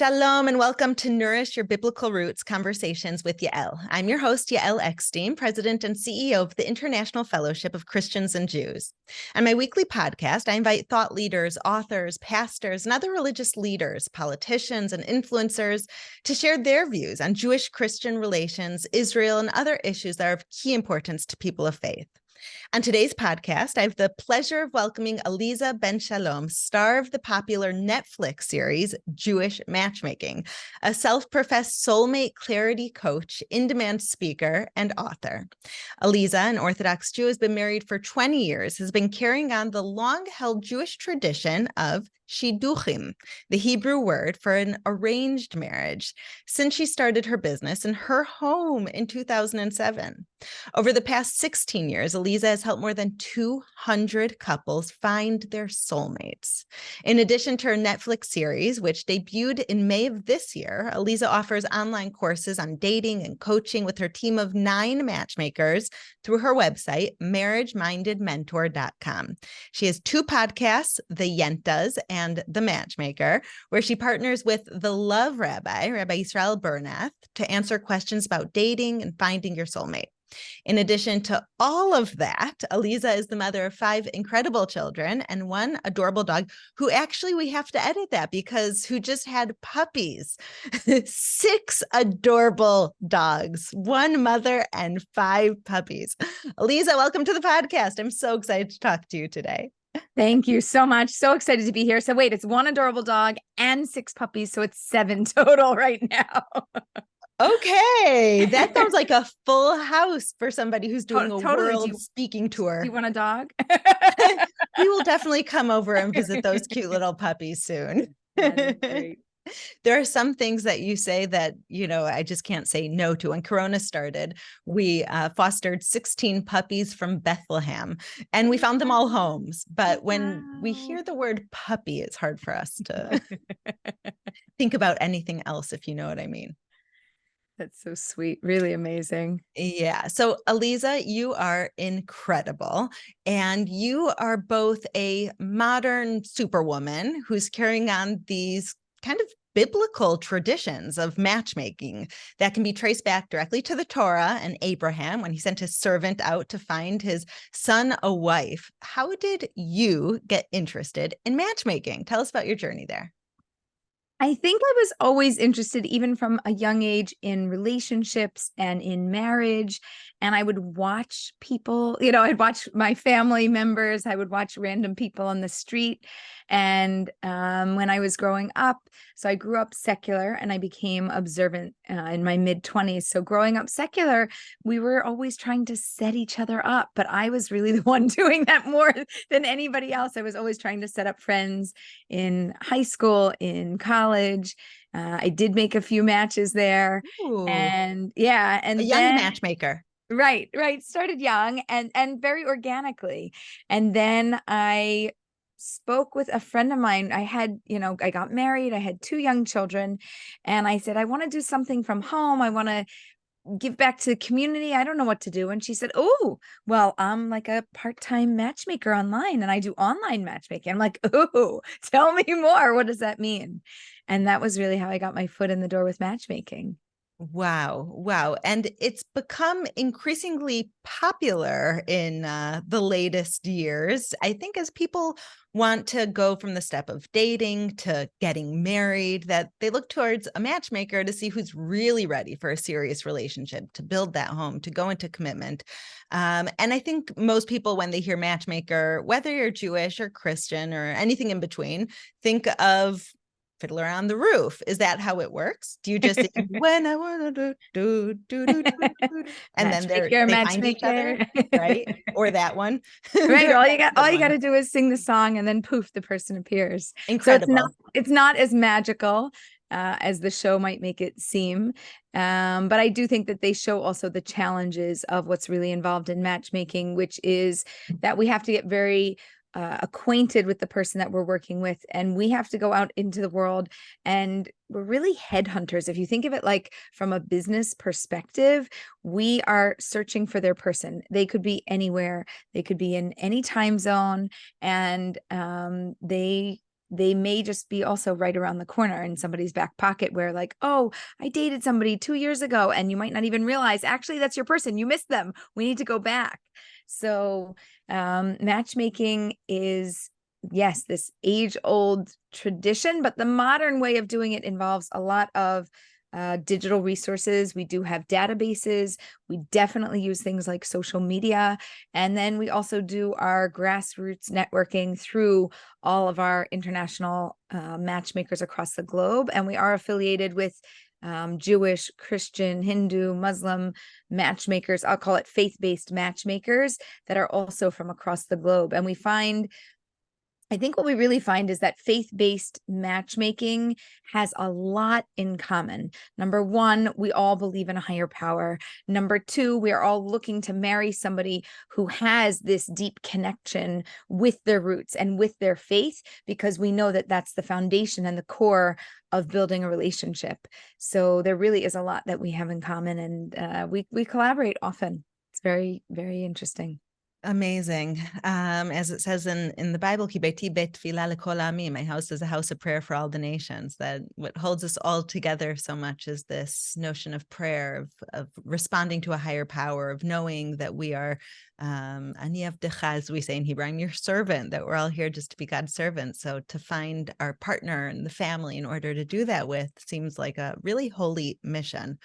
Shalom and welcome to Nourish Your Biblical Roots Conversations with Yael. I'm your host, Yael Eckstein, President and CEO of the International Fellowship of Christians and Jews. On my weekly podcast, I invite thought leaders, authors, pastors, and other religious leaders, politicians, and influencers to share their views on Jewish-Christian relations, Israel, and other issues that are of key importance to people of faith. On today's podcast, I have the pleasure of welcoming Aleeza Ben Shalom, star of the popular Netflix series, Jewish Matchmaking, a self-professed soulmate clarity coach, in-demand speaker, and author. Elisa, an Orthodox Jew, has been married for 20 years, has been carrying on the long-held Jewish tradition of shidduchim, the Hebrew word for an arranged marriage, since she started her business in her home in 2007. Over the past 16 years, Elisa has helped more than 200 couples find their soulmates. In addition to her Netflix series, which debuted in May of this year, Elisa offers online courses on dating and coaching with her team of 9 matchmakers through her website, marriagemindedmentor.com. She has 2 podcasts, The Yentas and The Matchmaker, where she partners with the Love Rabbi, Rabbi Israel Bernath, to answer questions about dating and finding your soulmate. In addition to all of that, Elisa is the mother of 5 incredible children and 1 adorable dog who actually we have to edit that because who just had puppies. 6 adorable dogs, 1 mother and 5 puppies. Elisa, welcome to the podcast. I'm so excited to talk to you today. Thank you so much. So excited to be here. So wait, it's 1 adorable dog and 6 puppies. So it's 7 total right now. Okay, that sounds like a full house for somebody who's doing a Totally. world speaking tour. Do you want a dog? We will definitely come over and visit those cute little puppies soon. Great. There are some things that you say that, I just can't say no to. When Corona started, we fostered 16 puppies from Bethlehem and we found them all homes. But when we hear the word puppy, it's hard for us to think about anything else, if you know what I mean. That's so sweet. Really amazing. Yeah. So Elisa, you are incredible. And you are both a modern superwoman who's carrying on these kind of biblical traditions of matchmaking that can be traced back directly to the Torah and Abraham when he sent his servant out to find his son a wife. How did you get interested in matchmaking? Tell us about your journey there. I think I was always interested, even from a young age, in relationships and in marriage. And I would watch people, I'd watch my family members. I would watch random people on the street. And when I was growing up, so I grew up secular and I became observant in my mid-20s. So growing up secular, we were always trying to set each other up. But I was really the one doing that more than anybody else. I was always trying to set up friends in high school, in college. I did make a few matches there. Ooh. And yeah. And a young matchmaker. Right. Started young and very organically. And then I spoke with a friend of mine. I had, I got married. I had 2 young children. And I said, I want to do something from home. I want to give back to the community. I don't know what to do. And she said, oh, well, I'm like a part-time matchmaker online and I do online matchmaking. I'm like, oh, tell me more. What does that mean? And that was really how I got my foot in the door with matchmaking. Wow. And it's become increasingly popular in the latest years, I think, as people want to go from the step of dating to getting married, that they look towards a matchmaker to see who's really ready for a serious relationship, to build that home, to go into commitment. And I think most people, when they hear matchmaker, whether you're Jewish or Christian or anything in between, think of Fiddler on the Roof. Is that how it works? Do you just when I want to do and then they find each other, right? Or that one, right? All you got to do is sing the song, and then poof, the person appears. Incredible. So it's not as magical as the show might make it seem, but I do think that they show also the challenges of what's really involved in matchmaking, which is that we have to get very acquainted with the person that we're working with. And we have to go out into the world, and we're really headhunters. If you think of it like from a business perspective, we are searching for their person. They could be anywhere. They could be in any time zone. And they they may just be also right around the corner in somebody's back pocket, where like, oh, I dated somebody 2 years ago, and you might not even realize actually that's your person. You missed them. We need to go back. So matchmaking is, yes, this age-old tradition, but the modern way of doing it involves a lot of digital resources. We do have databases. We definitely use things like social media. And then we also do our grassroots networking through all of our international matchmakers across the globe. And we are affiliated with Jewish, Christian, Hindu, Muslim matchmakers. I'll call it faith-based matchmakers that are also from across the globe. And I think what we really find is that faith-based matchmaking has a lot in common. Number one, we all believe in a higher power. Number two, we are all looking to marry somebody who has this deep connection with their roots and with their faith, because we know that that's the foundation and the core of building a relationship. So there really is a lot that we have in common, and we collaborate often. It's very, very interesting. Amazing. As it says in the Bible, Ki beiti beit tefillah lekol ha'amim, my house is a house of prayer for all the nations. That what holds us all together so much is this notion of prayer, of responding to a higher power, of knowing that we are ani avdecha, as we say in Hebrew, I'm your servant, that we're all here just to be God's servants. So to find our partner and the family in order to do that with seems like a really holy mission.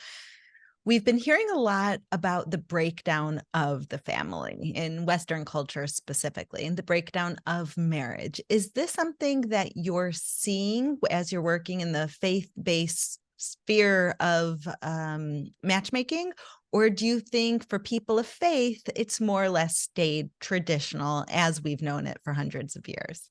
We've been hearing a lot about the breakdown of the family in Western culture specifically, and the breakdown of marriage. Is this something that you're seeing as you're working in the faith-based sphere of matchmaking? Or do you think for people of faith, it's more or less stayed traditional as we've known it for hundreds of years?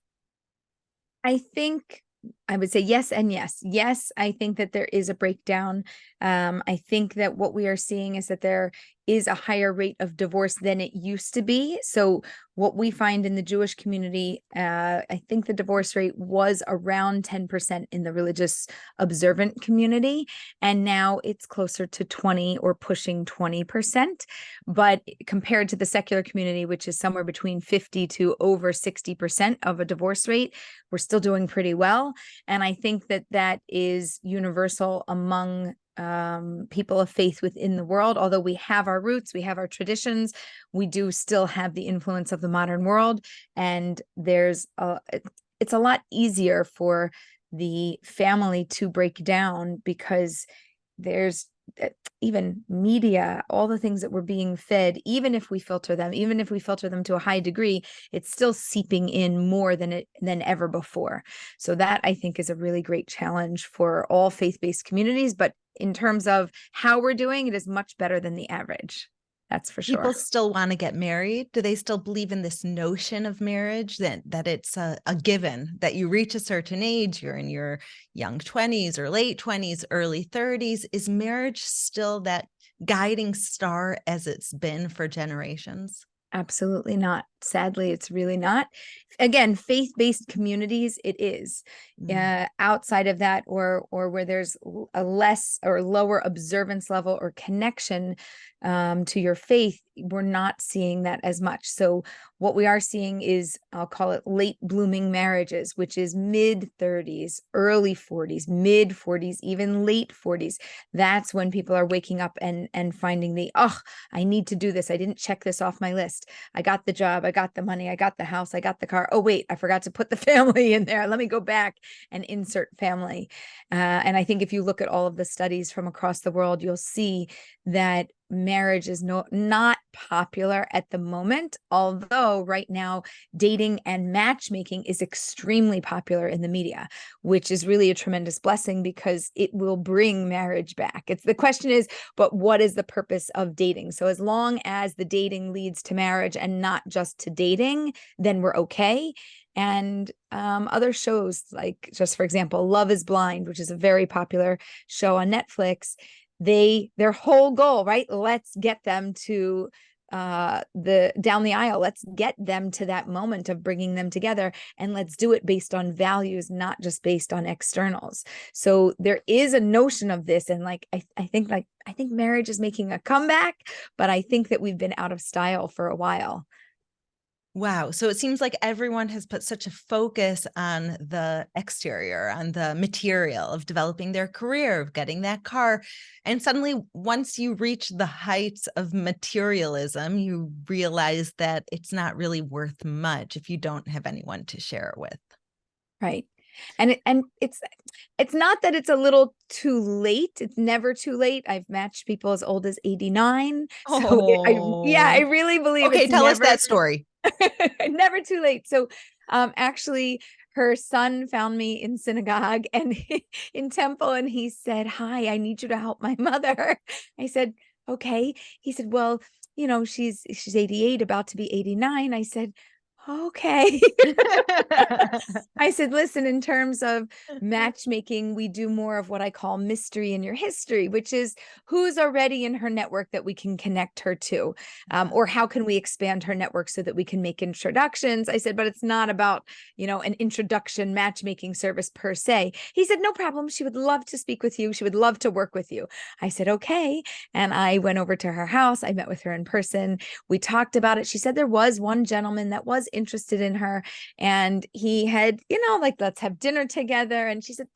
I think I would say yes and yes. Yes, I think that there is a breakdown. I think that what we are seeing is that there is a higher rate of divorce than it used to be. So what we find in the Jewish community, I think the divorce rate was around 10% in the religious observant community, and now it's closer to 20 or pushing 20%. But compared to the secular community, which is somewhere between 50 to over 60% of a divorce rate, we're still doing pretty well. And I think that that is universal among people of faith within the world. Although we have our roots, we have our traditions, we do still have the influence of the modern world. And it's a lot easier for the family to break down, because there's even media, all the things that we're being fed, even if we filter them to a high degree, it's still seeping in more than ever before. So that, I think, is a really great challenge for all faith-based communities. But in terms of how we're doing, it is much better than the average. That's for sure. People still want to get married. Do they still believe in this notion of marriage, that it's a given, that you reach a certain age, you're in your young 20s or late 20s, early 30s? Is marriage still that guiding star as it's been for generations? Absolutely not. Sadly, it's really not. Again, faith-based communities, it is. Outside of that, or where there's a less or lower observance level or connection to your faith, we're not seeing that as much. So what we are seeing is, I'll call it late blooming marriages, which is mid 30s, early 40s, mid 40s, even late 40s. That's when people are waking up and finding I need to do this. I didn't check this off my list. I got the job. I got the money. I got the house. I got the car. Oh, wait, I forgot to put the family in there. Let me go back and insert family. And I think if you look at all of the studies from across the world, you'll see that marriage is not popular at the moment, although right now dating and matchmaking is extremely popular in the media, which is really a tremendous blessing, because it will bring marriage back. The question is, but what is the purpose of dating? So as long as the dating leads to marriage and not just to dating, then we're okay. And other shows, like, just for example, Love is Blind, which is a very popular show on Netflix, their whole goal, right? Let's get them to down the aisle. Let's get them to that moment of bringing them together, and let's do it based on values, not just based on externals. So there is a notion of this, and I think marriage is making a comeback, but I think that we've been out of style for a while. Wow. So it seems like everyone has put such a focus on the exterior, on the material of developing their career, of getting that car. And suddenly, once you reach the heights of materialism, you realize that it's not really worth much if you don't have anyone to share it with. Right. And it's not that it's a little too late. It's never too late. I've matched people as old as 89. So I Oh, really believe okay. it's Tell us never that story. never too late. So actually her son found me in synagogue and in temple, and he said, "Hi, I need you to help my mother." I said, "Okay." He said, "Well, she's 88, about to be 89." I said, "Okay." I said, "Listen, in terms of matchmaking, we do more of what I call mystery in your history, which is who's already in her network that we can connect her to, or how can we expand her network so that we can make introductions." I said, "But it's not about, an introduction matchmaking service per se." He said, "No problem. She would love to speak with you. She would love to work with you." I said, "Okay." And I went over to her house. I met with her in person. We talked about it. She said there was one gentleman that was interested in her, and he had, like, let's have dinner together. And she said,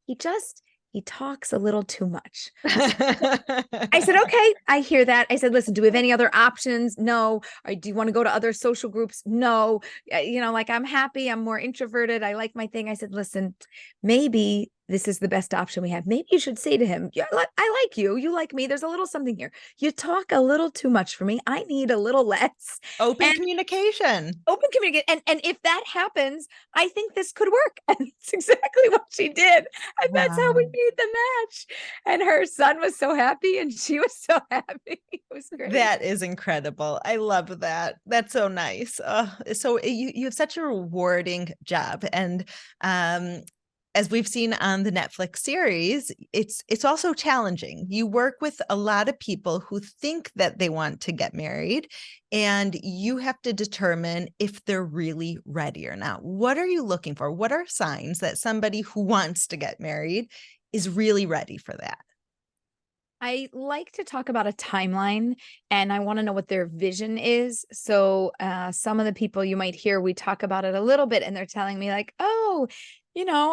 he talks a little too much. I said, "Okay, I hear that." I said, "Listen, do we have any other options? No. Or do you want to go to other social groups? No. Like, I'm happy. I'm more introverted. I like my thing." I said, "Listen, maybe this is the best option we have. Maybe you should say to him, yeah, I like you. You like me. There's a little something here. You talk a little too much for me. I need a little less." Open And communication. open communication. And if that happens, I think this could work. And that's exactly what she did. And that's how we Wow. made the match. And her son was so happy and she was so happy. It was great. That is incredible. I love that. That's so nice. So you have such a rewarding job, and as we've seen on the Netflix series, it's also challenging. You work with a lot of people who think that they want to get married, and you have to determine if they're really ready or not. What are you looking for? What are signs that somebody who wants to get married is really ready for that? I like to talk about a timeline, and I want to know what their vision is. So, some of the people you might hear, we talk about it a little bit, and they're telling me, like, "Oh,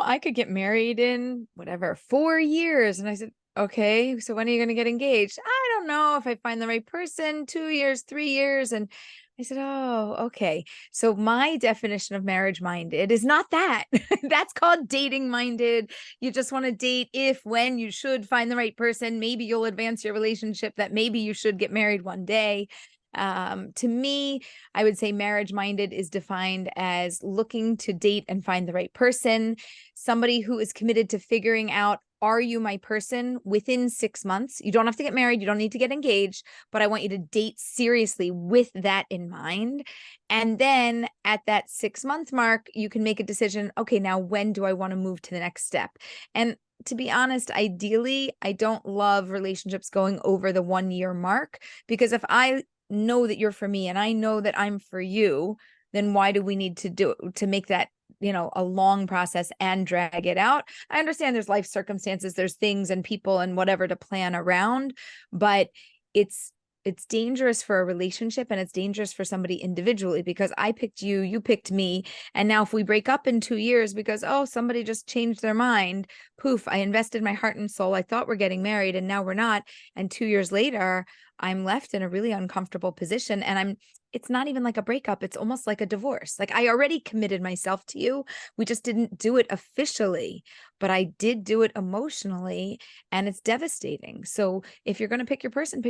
I could get married in whatever, 4 years." And I said, "Okay, so when are you going to get engaged?" "I don't know, if I find the right person, 2 years, 3 years." And I said, "Oh, okay." So my definition of marriage minded is not that. That's called dating minded. You just want to date if, when you should find the right person. Maybe you'll advance your relationship, that maybe you should get married one day. To me, I would say marriage minded is defined as looking to date and find the right person, somebody who is committed to figuring out, are you my person, within 6 months? You don't have to get married. You don't need to get engaged, but I want you to date seriously with that in mind. And then at that 6 month mark, you can make a decision. Okay, now when do I want to move to the next step? And to be honest, ideally, I don't love relationships going over the 1 year mark, because if I know that you're for me and I know that I'm for you, then why do we need to make that, a long process and drag it out? I understand there's life circumstances, there's things and people and whatever to plan around, but it's it's dangerous for a relationship, and it's dangerous for somebody individually, because I picked you, you picked me, and now if we break up in 2 years because, oh, somebody just changed their mind, poof, I invested my heart and soul. I thought we're getting married and now we're not. And 2 years later, I'm left in a really uncomfortable position, and it's not even like a breakup. It's almost like a divorce. Like, I already committed myself to you. We just didn't do it officially, but I did do it emotionally, and it's devastating. So if you're going to pick your person,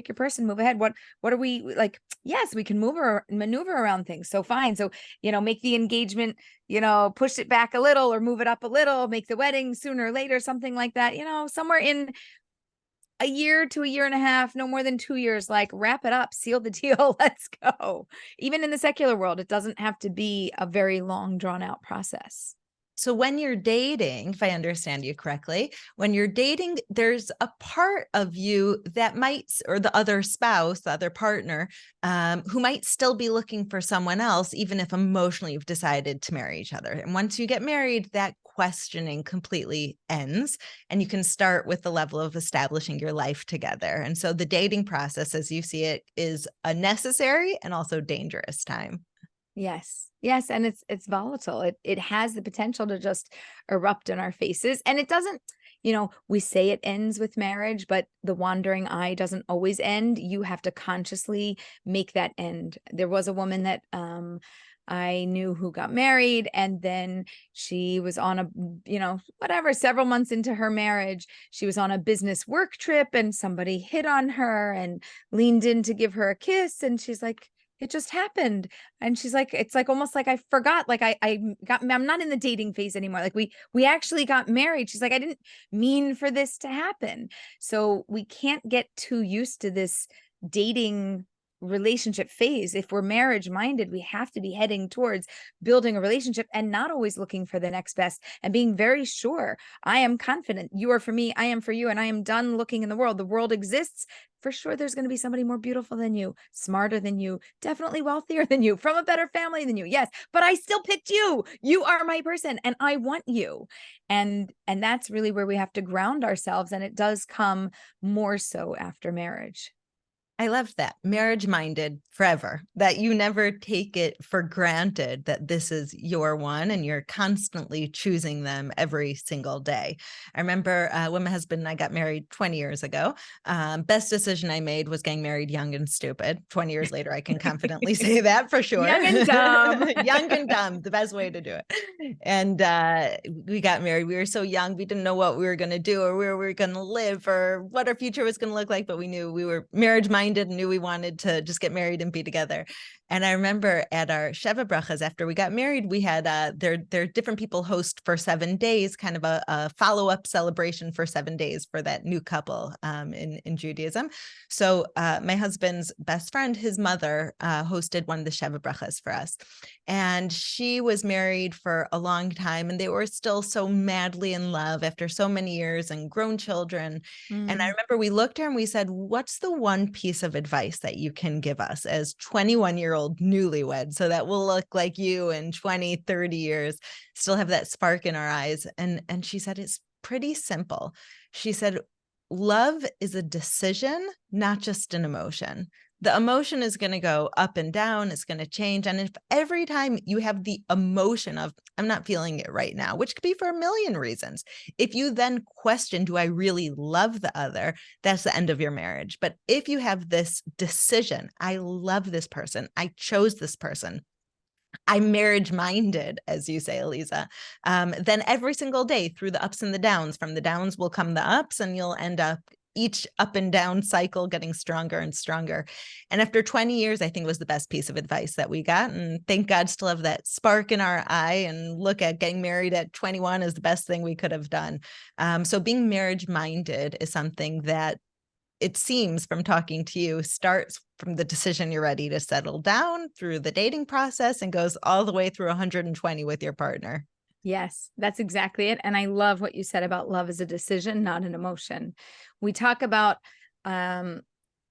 move ahead. What are we like? Yes, we can maneuver around things. So fine. So, make the engagement, push it back a little or move it up a little, make the wedding sooner or later, something like that, somewhere in a year to a year and a half, no more than 2 years, like, wrap it up, seal the deal, let's go. Even in the secular world, it doesn't have to be a very long, drawn out process. So when you're dating, if I understand you correctly, when you're dating, there's a part of you that might, or the other spouse, the other partner, who might still be looking for someone else, even if emotionally you've decided to marry each other. And once you get married, that questioning completely ends, and you can start with the level of establishing your life together. And so the dating process, as you see it, is a necessary and also dangerous time. Yes. Yes. And it's volatile. It has the potential to just erupt in our faces. And it doesn't, we say it ends with marriage, but the wandering eye doesn't always end. You have to consciously make that end. There was a woman that I knew who got married, and then she was on a, whatever, several months into her marriage, she was on a business work trip and somebody hit on her and leaned in to give her a kiss. And she's like, it just happened. And she's like, it's like almost like I forgot, like I'm not in the dating phase anymore. Like we actually got married. She's like, I didn't mean for this to happen. So we can't get too used to this dating relationship phase. If we're marriage minded, we have to be heading towards building a relationship and not always looking for the next best, and being very sure, I am confident you are for me, I am for you, and I am done looking in the world. The world exists. For sure, there's going to be somebody more beautiful than you, smarter than you, definitely wealthier than you, from a better family than you. Yes, but I still picked you. You are my person, and I want you. And that's really where we have to ground ourselves. And it does come more so after marriage. I loved that. Marriage minded forever, that you never take it for granted that this is your one and you're constantly choosing them every single day. I remember when my husband and I got married 20 years ago, best decision I made was getting married young and stupid. 20 years later, I can confidently say that for sure. Young and dumb. Young and dumb, the best way to do it. And we got married. We were so young. We didn't know what we were going to do or where we were going to live or what our future was going to look like, but we knew we were marriage minded and knew we wanted to just get married and be together. And I remember at our Sheva Brachas, after we got married, we had there different people host for 7 days, kind of a follow-up celebration for 7 days for that new couple in Judaism. So my husband's best friend, his mother, hosted one of the Sheva Brachas for us. And she was married for a long time, and they were still so madly in love after so many years and grown children. And I remember we looked at her and we said, what's the one piece of advice that you can give us as 21-year-old newlyweds so that we'll look like you in 20, 30 years, still have that spark in our eyes? And she said, it's pretty simple. She said, love is a decision, not just an emotion. The emotion is going to go up and down. It's going to change. And if every time you have the emotion of, I'm not feeling it right now, which could be for a million reasons, if you then question, do I really love the other? That's the end of your marriage. But if you have this decision, I love this person, I chose this person, I'm marriage minded, as you say, Elisa, then every single day through the ups and the downs, from the downs will come the ups, and you'll end up each up and down cycle getting stronger and stronger. And after 20 years, I think was the best piece of advice that we got. And thank God still have that spark in our eye and look at getting married at 21 is the best thing we could have done. So being marriage minded is something that, it seems from talking to you, starts from the decision you're ready to settle down through the dating process and goes all the way through 120 with your partner. Yes, that's exactly it. And I love what you said about love as a decision, not an emotion. We talk about, let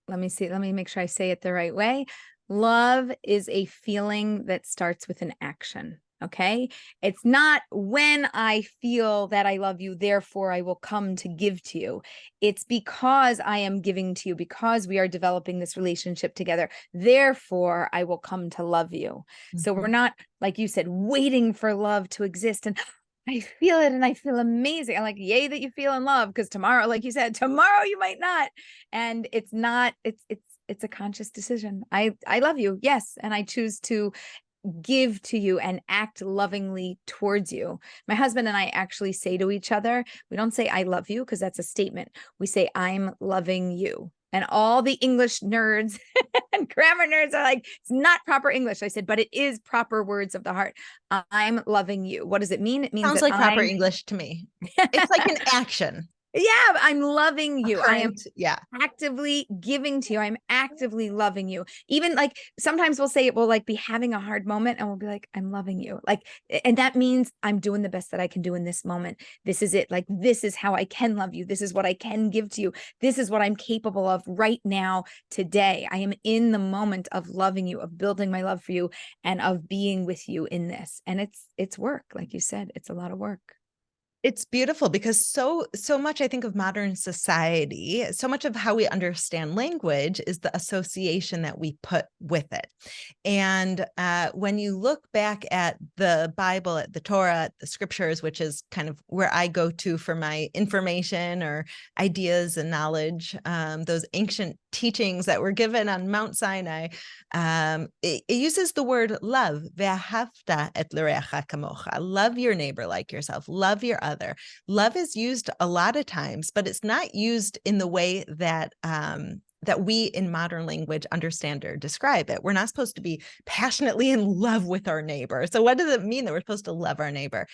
me make sure I say it the right way. Love is a feeling that starts with an action. Okay. It's not when I feel that I love you, therefore I will come to give to you. It's because I am giving to you, because we are developing this relationship together. Therefore, I will come to love you. Mm-hmm. So we're not, like you said, waiting for love to exist. And I feel it and I feel amazing. I'm like, yay that you feel in love, because tomorrow, like you said, tomorrow you might not. And it's not, it's a conscious decision. I love you. Yes. And I choose to give to you and act lovingly towards you. My husband and I actually say to each other, we don't say I love you, because that's a statement. We say I'm loving you. And all the English nerds and grammar nerds are like, it's not proper English. I said, but it is proper words of the heart. I'm loving you. What does it mean? It means sounds like proper English to me. It's like an action. Yeah, I'm loving you. I am actively giving to you. I'm actively loving you. Even like sometimes we'll say it, we'll like be having a hard moment and we'll be like, I'm loving you. Like, and that means I'm doing the best that I can do in this moment. This is it. Like, this is how I can love you. This is what I can give to you. This is what I'm capable of right now, today. I am in the moment of loving you, of building my love for you, and of being with you in this. And it's work. Like you said, it's a lot of work. It's beautiful because so much, I think, of modern society, so much of how we understand language is the association that we put with it. And when you look back at the Bible, at the Torah, at the scriptures, which is kind of where I go to for my information or ideas and knowledge, those ancient teachings that were given on Mount Sinai, it uses the word love. Ve'ahavta et l'reacha kamocha. Love your neighbor like yourself. Love your other. Love is used a lot of times, but it's not used in the way that that we in modern language understand or describe it. We're not supposed to be passionately in love with our neighbor. So what does it mean that we're supposed to love our neighbor?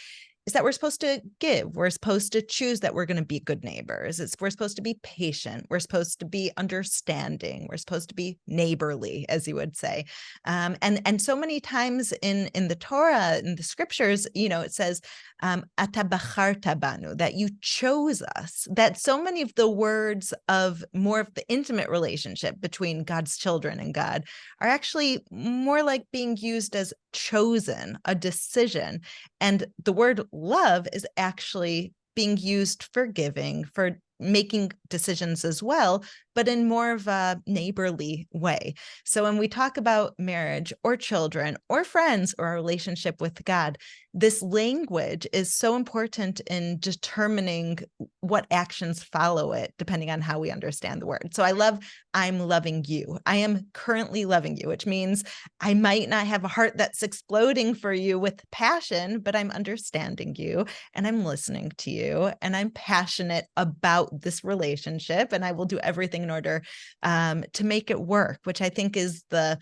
Is that we're supposed to give. We're supposed to choose that we're going to be good neighbors. We're supposed to be patient. We're supposed to be understanding. We're supposed to be neighborly, as you would say. And so many times in the Torah, in the scriptures, it says, Ata bacharta banu, that you chose us, that so many of the words of more of the intimate relationship between God's children and God are actually more like being used as chosen, a decision. And the word love is actually being used for giving, for making decisions as well, but in more of a neighborly way. So when we talk about marriage or children or friends or a relationship with God, this language is so important in determining what actions follow it, depending on how we understand the word. So I love, I'm loving you. I am currently loving you, which means I might not have a heart that's exploding for you with passion, but I'm understanding you and I'm listening to you and I'm passionate about this relationship and I will do everything in order to make it work, which I think is the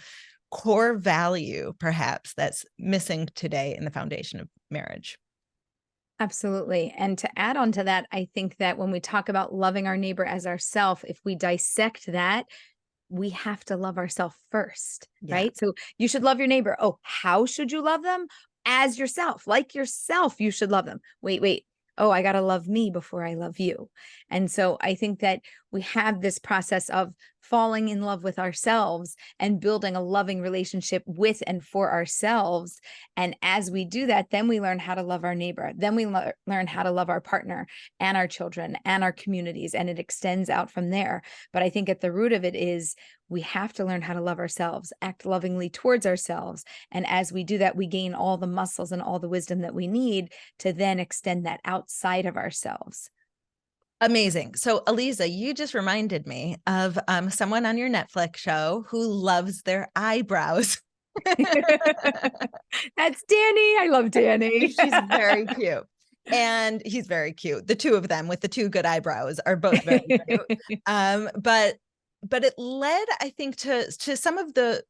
core value, perhaps, that's missing today in the foundation of marriage. Absolutely. And to add on to that, I think that when we talk about loving our neighbor as ourself, if we dissect that, we have to love ourselves first, right? So you should love your neighbor. Oh, how should you love them? As yourself, like yourself, you should love them. Wait. Oh, I got to love me before I love you. And so I think that we have this process of falling in love with ourselves and building a loving relationship with and for ourselves. And as we do that, then we learn how to love our neighbor. Then we learn how to love our partner and our children and our communities. And it extends out from there. But I think at the root of it is we have to learn how to love ourselves, act lovingly towards ourselves. And as we do that, we gain all the muscles and all the wisdom that we need to then extend that outside of ourselves. Amazing. So, Elisa, you just reminded me of someone on your Netflix show who loves their eyebrows. That's Danny. I love Danny. She's very cute. And he's very cute. The two of them with the two good eyebrows are both very cute. But it led, I think, to some of the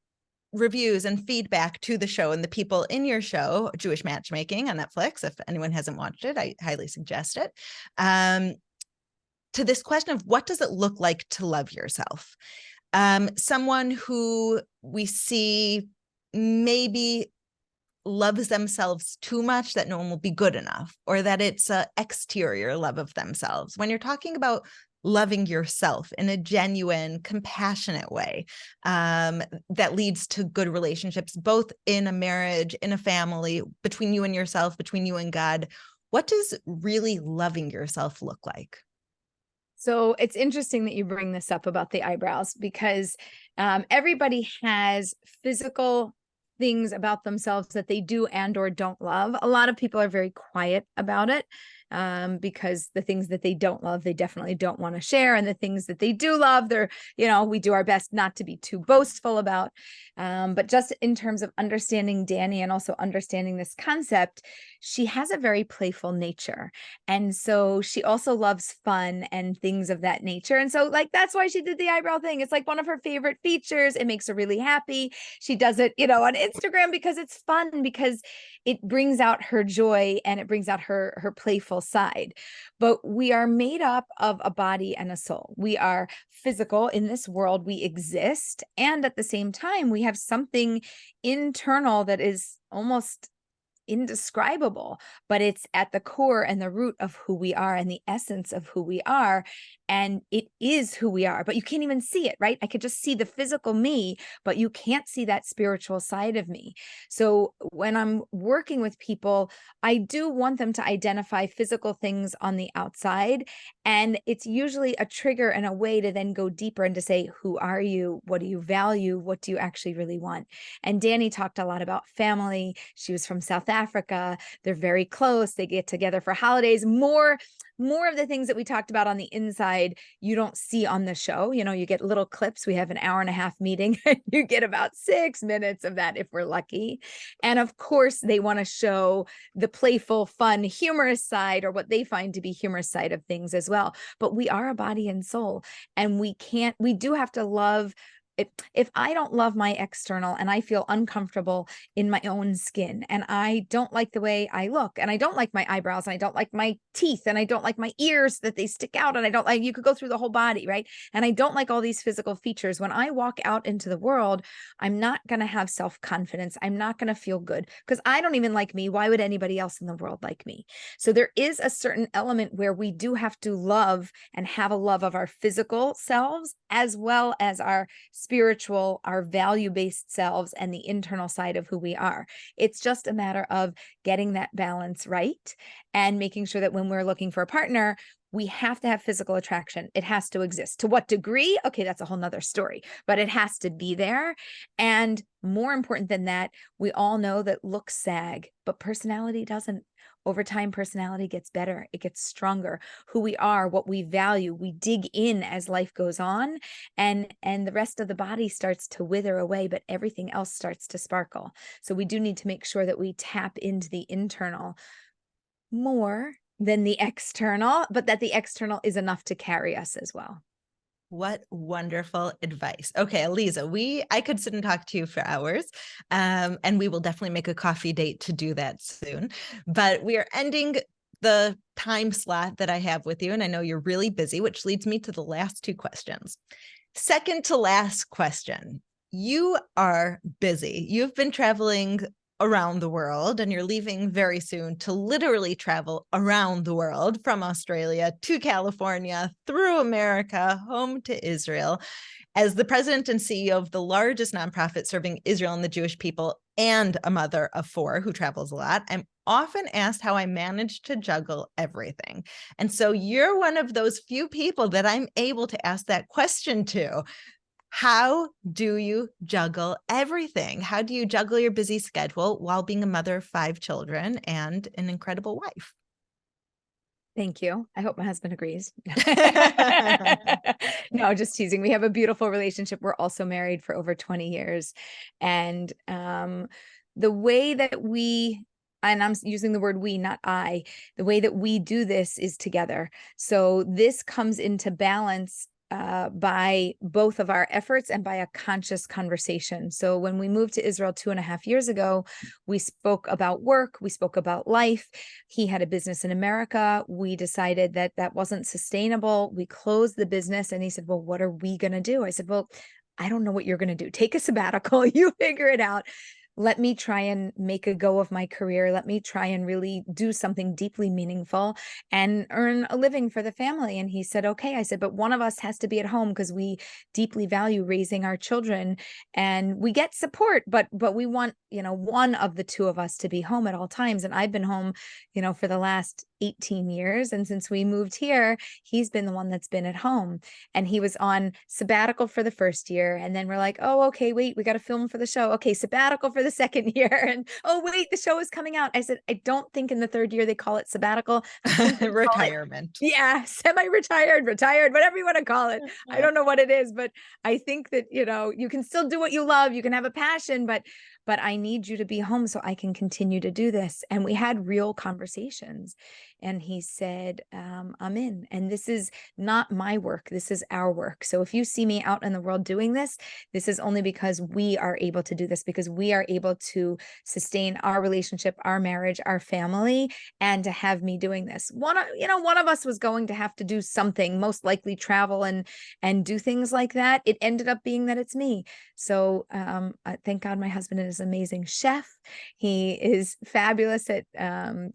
reviews and feedback to the show and the people in your show, Jewish Matchmaking on Netflix. If anyone hasn't watched it, I highly suggest it. To this question of what does it look like to love yourself? Someone who we see maybe loves themselves too much, that no one will be good enough, or that it's an exterior love of themselves. When you're talking about loving yourself in a genuine, compassionate way, that leads to good relationships, both in a marriage, in a family, between you and yourself, between you and God, what does really loving yourself look like? So it's interesting that you bring this up about the eyebrows because everybody has physical things about themselves that they do and or don't love. A lot of people are very quiet about it because the things that they don't love, they definitely don't want to share. And the things that they do love, we do our best not to be too boastful about. But just in terms of understanding Danny and also understanding this concept, she has a very playful nature. And so she also loves fun and things of that nature. And so that's why she did the eyebrow thing. It's like one of her favorite features. It makes her really happy. She does it, on Instagram because it's fun, because it brings out her joy and it brings out her playful side. But we are made up of a body and a soul. We are physical in this world. We exist. And at the same time, we have something internal that is almost indescribable, but it's at the core and the root of who we are and the essence of who we are. And it is who we are, but you can't even see it, right? I could just see the physical me, but you can't see that spiritual side of me. So when I'm working with people, I do want them to identify physical things on the outside. And it's usually a trigger and a way to then go deeper and to say, who are you? What do you value? What do you actually really want? And Danny talked a lot about family. She was from South Africa. They're very close. They get together for holidays. More of the things that we talked about on the inside, you don't see on the show. You know, you get little clips. We have an hour and a half meeting, and you get about 6 minutes of that if we're lucky. And of course, they want to show the playful, fun, humorous side, or what they find to be humorous side of things as well. But we are a body and soul, and we do have to love. If I don't love my external and I feel uncomfortable in my own skin, and I don't like the way I look, and I don't like my eyebrows, and I don't like my teeth, and I don't like my ears that they stick out, and I don't like, you could go through the whole body, right? And I don't like all these physical features. When I walk out into the world, I'm not going to have self-confidence. I'm not going to feel good because I don't even like me. Why would anybody else in the world like me? So there is a certain element where we do have to love and have a love of our physical selves as well as our spiritual, our value-based selves, and the internal side of who we are. It's just a matter of getting that balance right and making sure that when we're looking for a partner, we have to have physical attraction. It has to exist. To what degree? Okay, that's a whole nother story, but it has to be there. And more important than that, we all know that looks sag, but personality doesn't. Over time, personality gets better. It gets stronger. Who we are, what we value, we dig in as life goes on, and the rest of the body starts to wither away, but everything else starts to sparkle. So we do need to make sure that we tap into the internal more than the external, but that the external is enough to carry us as well. What wonderful advice. Okay, Elisa, I could sit and talk to you for hours, and we will definitely make a coffee date to do that soon. But we are ending the time slot that I have with you, and I know you're really busy, which leads me to the last two questions. Second to last question. You are busy. You've been traveling around the world, and you're leaving very soon to literally travel around the world, from Australia to California, through America, home to Israel, as the president and CEO of the largest nonprofit serving Israel and the Jewish people, and a mother of 4 who travels a lot. I'm often asked how I manage to juggle everything. And so you're one of those few people that I'm able to ask that question to. How do you juggle everything? How do you juggle your busy schedule while being a mother of 5 children and an incredible wife? Thank you. I hope my husband agrees. No, just teasing. We have a beautiful relationship. We're also married for over 20 years. And the way that and I'm using the word we, not I, the way that we do this is together. So this comes into balance by both of our efforts and by a conscious conversation. So when we moved to Israel 2.5 years ago, we spoke about work, we spoke about life. He had a business in America. We decided that that wasn't sustainable. We closed the business, and he said, well, what are we going to do? I said, well, I don't know what you're going to do. Take a sabbatical. You figure it out. Let me try and make a go of my career. Let me try and really do something deeply meaningful and earn a living for the family. And he said, okay. I said, but one of us has to be at home because we deeply value raising our children, and we get support, but we want, one of the two of us to be home at all times. And I've been home, for the last 18 years. And since we moved here, he's been the one that's been at home. And he was on sabbatical for the first year. And then we're like, oh, okay, wait, we got to film for the show. Okay, sabbatical for the second year. And oh, wait, the show is coming out. I said, I don't think in the third year they call it sabbatical. Retirement. Yeah, semi-retired, retired, whatever you want to call it. I don't know what it is, but I think that, you can still do what you love. You can have a passion, but I need you to be home so I can continue to do this. And we had real conversations. And he said, I'm in. And this is not my work. This is our work. So if you see me out in the world doing this, this is only because we are able to do this, because we are able to sustain our relationship, our marriage, our family, and to have me doing this. One of us was going to have to do something, most likely travel and do things like that. It ended up being that it's me. So thank God my husband is an amazing chef. He is fabulous at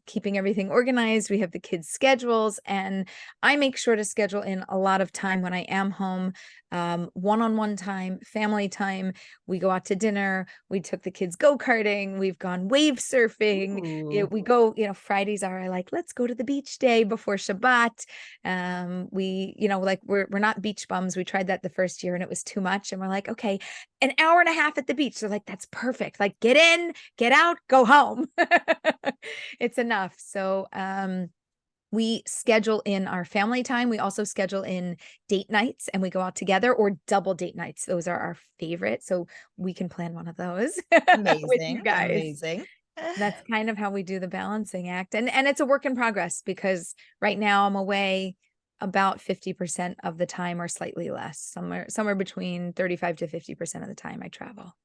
keeping everything organized. We have the kids' schedules, and I make sure to schedule in a lot of time when I am home, one-on-one time, family time. We go out to dinner. We took the kids go-karting. We've gone wave surfing. We go, Fridays are like, let's go to the beach day before Shabbat. We're not beach bums. We tried that the first year and it was too much. And we're like, okay, an hour and a half at the beach. They're like, that's perfect. Like, get in, get out, go home. It's enough. So, we schedule in our family time. We also schedule in date nights, and we go out together, or double date nights. Those are our favorite. So we can plan one of those with you guys. Amazing. That's kind of how we do the balancing act. And it's a work in progress, because right now I'm away about 50% of the time, or slightly less, somewhere between 35 to 50% of the time I travel.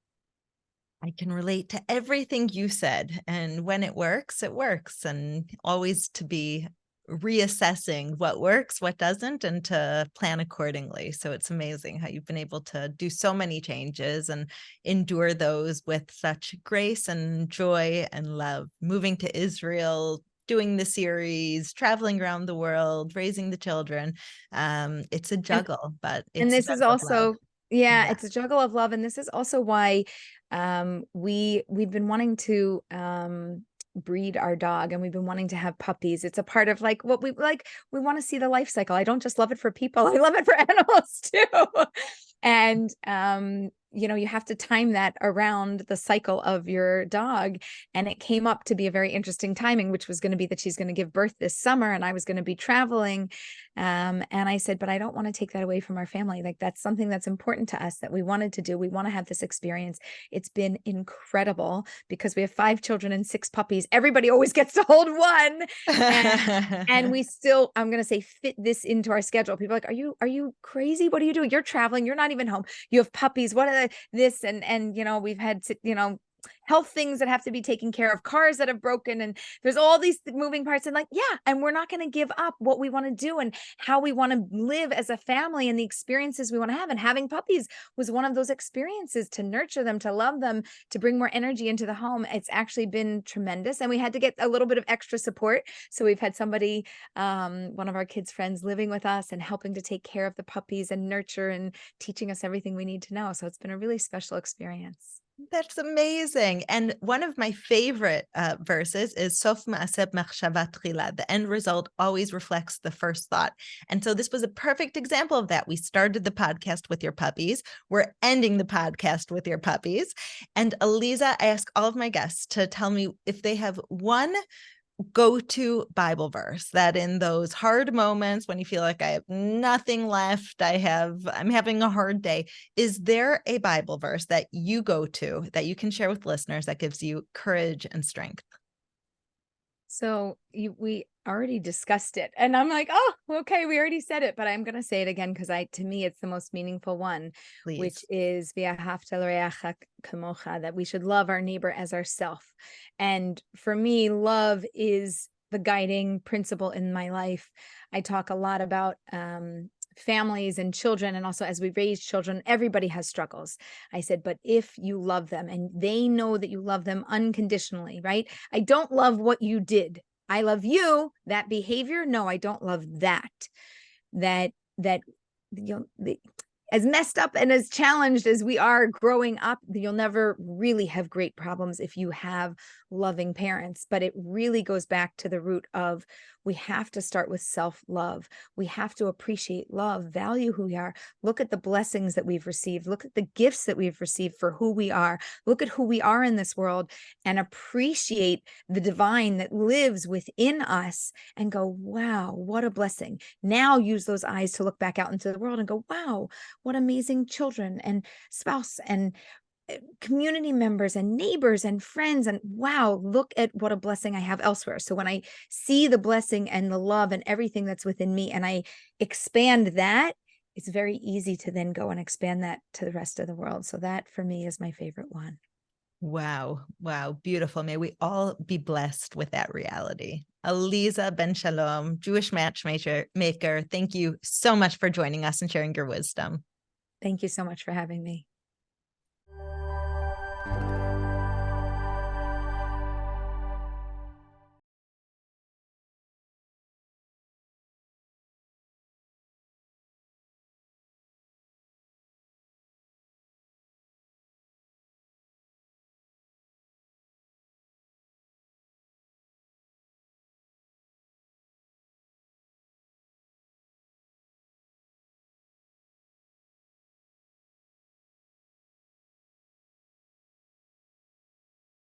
I can relate to everything you said. And when it works, and always to be reassessing what works, what doesn't, and to plan accordingly. So it's amazing how you've been able to do so many changes and endure those with such grace and joy and love. Moving to Israel, doing the series, traveling around the world, raising the children. It's a juggle, but it's and this is also, yeah, it's a juggle of love. And this is also why we've been wanting to breed our dog, and we've been wanting to have puppies. It's a part of like what we like. We want to see the life cycle. I don't just love it for people, I love it for animals too. And you have to time that around the cycle of your dog. And it came up to be a very interesting timing, which was going to be that she's going to give birth this summer, and I was going to be traveling. And I said, but I don't want to take that away from our family. Like, that's something that's important to us, that we wanted to do. We want to have this experience. It's been incredible, because we have 5 children and 6 puppies. Everybody always gets to hold one. And we still, I'm going to say, fit this into our schedule. People are like, are you crazy? What are you doing? You're traveling. You're not even home. You have puppies. What are this? And we've had, health things that have to be taken care of, cars that have broken, and there's all these moving parts. And and we're not going to give up what we want to do and how we want to live as a family and the experiences we want to have. And having puppies was one of those experiences, to nurture them, to love them, to bring more energy into the home. It's actually been tremendous. And we had to get a little bit of extra support. So we've had somebody, one of our kids' friends, living with us and helping to take care of the puppies and nurture and teaching us everything we need to know. So it's been a really special experience. That's amazing. And one of my favorite verses is Sof ma'aseh machshava tchila. The end result always reflects the first thought. And so this was a perfect example of that. We started the podcast with your puppies. We're ending the podcast with your puppies. And Elisa, I ask all of my guests to tell me if they have one go-to Bible verse that in those hard moments when you feel like I have nothing left, I'm having a hard day. Is there a Bible verse that you go to that you can share with listeners that gives you courage and strength? So we already discussed it, and I'm like, oh, okay, we already said it, but I'm going to say it again, because to me, it's the most meaningful one. Please. Which is V'ahavta l'reacha kamocha, that we should love our neighbor as ourself. And for me, love is the guiding principle in my life. I talk a lot about families and children, and also as we raise children, everybody has struggles. I said, but if you love them and they know that you love them unconditionally, right? I don't love what you did. I love you. That behavior, no, I don't love that. As messed up and as challenged as we are growing up, you'll never really have great problems if you have loving parents. But it really goes back to the root of, we have to start with self-love. We have to appreciate love, value who we are, look at the blessings that we've received, look at the gifts that we've received for who we are, look at who we are in this world, and appreciate the divine that lives within us, and go, wow, what a blessing. Now use those eyes to look back out into the world and go, wow, what amazing children and spouse and community members and neighbors and friends, and wow, look at what a blessing I have elsewhere. So when I see the blessing and the love and everything that's within me, and I expand that, it's very easy to then go and expand that to the rest of the world. So that for me is my favorite one. Wow. Beautiful. May we all be blessed with that reality. Aleeza Ben Shalom, Jewish Matchmaker, thank you so much for joining us and sharing your wisdom. Thank you so much for having me.